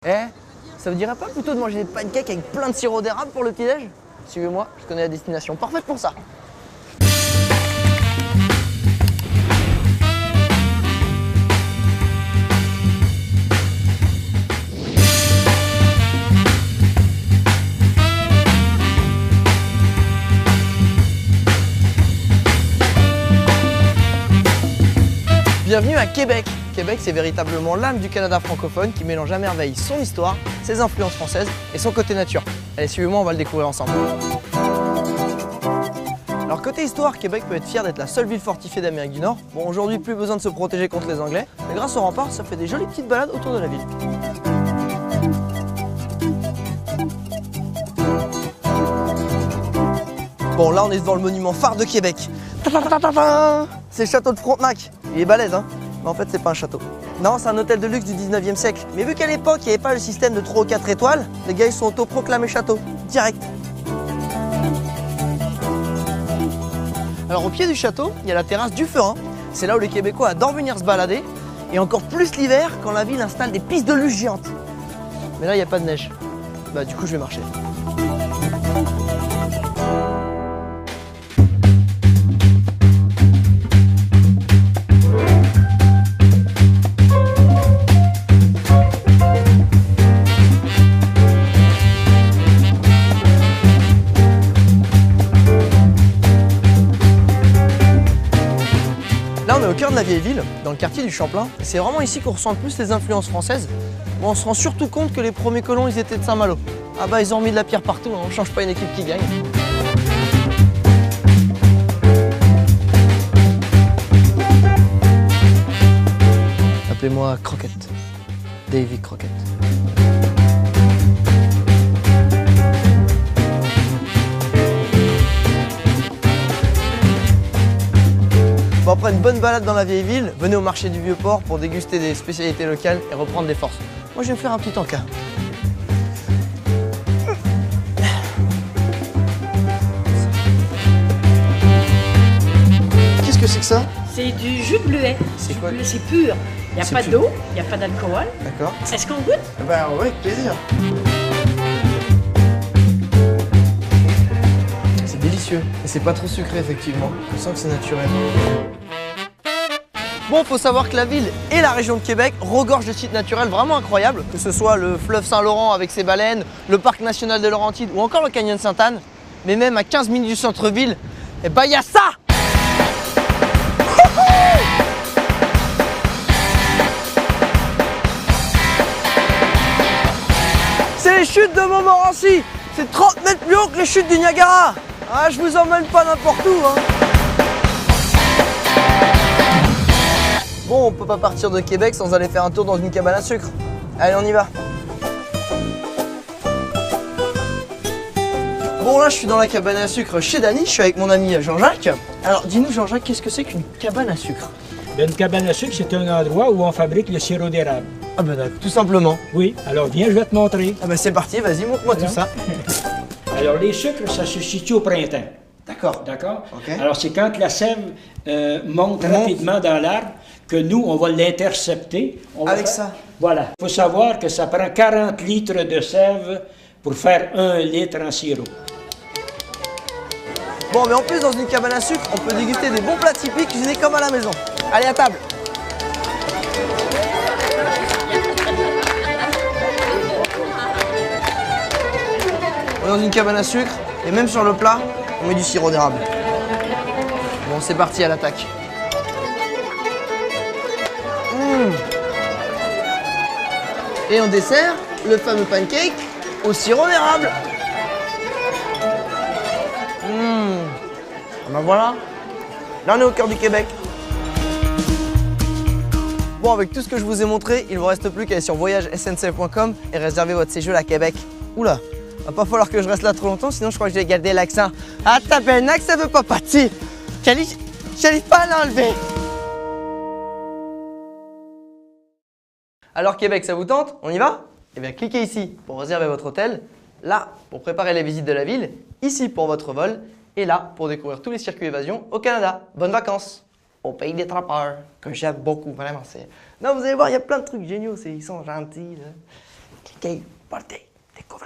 Eh, ça vous dirait pas plutôt de manger des pancakes avec plein de sirop d'érable pour le petit-déj? Suivez-moi, je connais la destination parfaite pour ça. Bienvenue à Québec. Québec, c'est véritablement l'âme du Canada francophone qui mélange à merveille son histoire, ses influences françaises et son côté nature. Allez, suivez-moi, on va le découvrir ensemble. Alors côté histoire, Québec peut être fier d'être la seule ville fortifiée d'Amérique du Nord. Bon, aujourd'hui, plus besoin de se protéger contre les Anglais, mais grâce au rempart, ça fait des jolies petites balades autour de la ville. Bon, là, on est devant le monument phare de Québec. C'est le château de Frontenac. Il est balèze, hein? Mais en fait, c'est pas un château. Non, c'est un hôtel de luxe du 19e siècle. Mais vu qu'à l'époque, il n'y avait pas le système de 3 ou 4 étoiles, les gars, ils sont autoproclamés château. Direct. Alors, au pied du château, il y a la terrasse du Ferin. C'est là où les Québécois adorent venir se balader. Et encore plus l'hiver, quand la ville installe des pistes de luge géantes. Mais là, il n'y a pas de neige. Bah, du coup, je vais marcher. Là, on est au cœur de la vieille ville, dans le quartier du Champlain. C'est vraiment ici qu'on ressent le plus les influences françaises. Bon, on se rend surtout compte que les premiers colons, ils étaient de Saint-Malo. Ah bah, ils ont mis de la pierre partout, hein. On change pas une équipe qui gagne. Appelez-moi Croquette. Davy Croquette. Bon, après une bonne balade dans la vieille ville, venez au marché du Vieux-Port pour déguster des spécialités locales et reprendre des forces. Moi, je vais me faire un petit encas. Qu'est-ce que c'est que ça? C'est du jus de bleuet. C'est quoi? C'est pur. Il n'y a pas d'eau, il n'y a pas d'alcool. D'accord. Est-ce qu'on goûte? Ben ouais, avec plaisir. C'est délicieux. Et c'est pas trop sucré, effectivement. On sent que c'est naturel. Bon, faut savoir que la ville et la région de Québec regorgent de sites naturels vraiment incroyables, que ce soit le fleuve Saint-Laurent avec ses baleines, le parc national de Laurentides ou encore le canyon de Sainte-Anne. Mais même à 15 minutes du centre-ville, eh ben y a ça! C'est les chutes de Montmorency! C'est 30 mètres plus haut que les chutes du Niagara! Ah, je vous emmène pas n'importe où, hein! Bon, on peut pas partir de Québec sans aller faire un tour dans une cabane à sucre. Allez, on y va. Bon, là, je suis dans la cabane à sucre chez Dany, je suis avec mon ami Jean-Jacques. Alors, dis-nous, Jean-Jacques, qu'est-ce que c'est qu'une cabane à sucre? Une cabane à sucre, c'est un endroit où on fabrique le sirop d'érable. Ah ben, tout simplement. Oui, alors viens, je vais te montrer. Ah ben, c'est parti, vas-y, montre-moi tout ça. Alors, les sucres, ça se situe au printemps. D'accord. D'accord? Ok. Alors, c'est quand la sève monte rapidement dans l'arbre que nous, on va l'intercepter. Avec ça? Voilà. Il faut savoir que ça prend 40 litres de sève pour faire 1 litre en sirop. Bon, mais en plus, dans une cabane à sucre, on peut déguster des bons plats typiques cuisinés comme à la maison. Allez, à table! On est dans une cabane à sucre, et même sur le plat, on met du sirop d'érable. Bon, c'est parti, à l'attaque. Et en dessert, le fameux pancake au sirop d'érable. Ben voilà, là on est au cœur du Québec. Bon, avec tout ce que je vous ai montré, il ne vous reste plus qu'à aller sur voyagesncf.com et réserver votre séjour à Québec. Oula, va pas falloir que je reste là trop longtemps, sinon je crois que je vais garder l'accent. Ah, tabernacle, ça veut pas partir. J'arrive pas à l'enlever. Alors Québec, ça vous tente? On y va? Eh bien, cliquez ici pour réserver votre hôtel, là pour préparer les visites de la ville, ici pour votre vol, et là pour découvrir tous les circuits évasion au Canada. Bonnes vacances au pays des trappeurs, que j'aime beaucoup, vraiment. Non, vous allez voir, il y a plein de trucs géniaux, ils sont gentils. Là. Key Party Découverte.